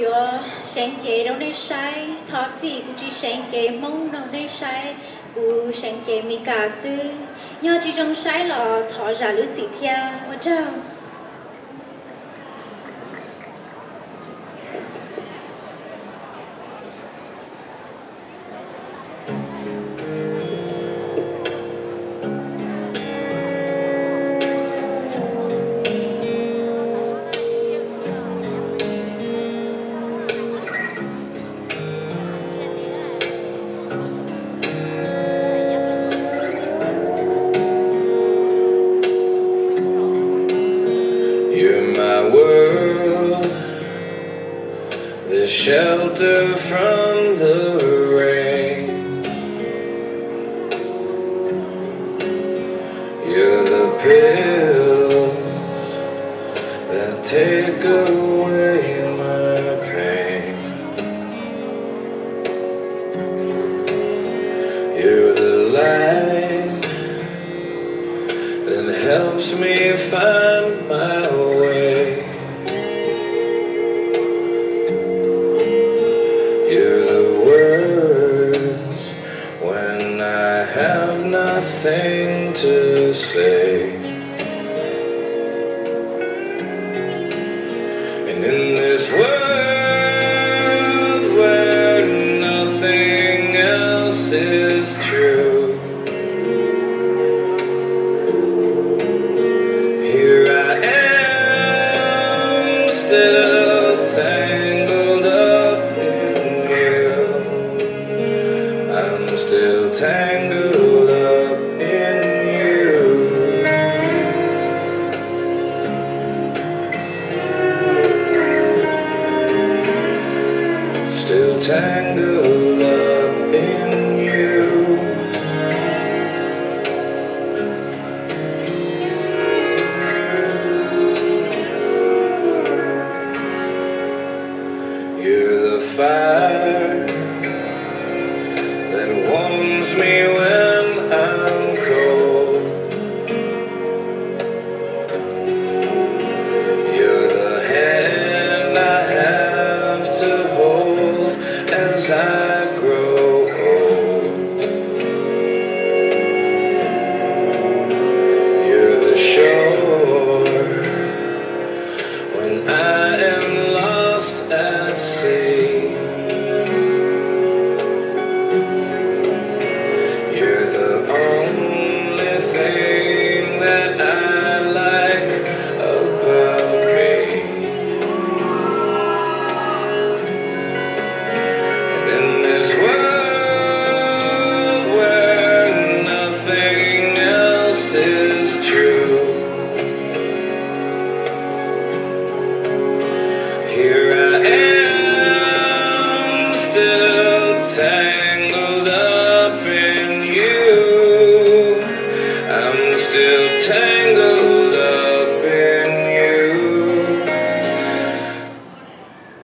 yo sáng kế đâu này sai thọ gì cũng chỉ sáng kế mong đâu này sai cũng sáng kế mi cả sư nhớ chỉ trong sai là thọ ra lưỡi chỉ theo mà chào. Shelter from the rain. You're the pills that take away my pain. You're the light that helps me find my way. Nothing to say, and in this world where nothing else is true, here I am still tangled up in you. I'm still tangled up in you. Still tangled up in you. You're the fire that warms me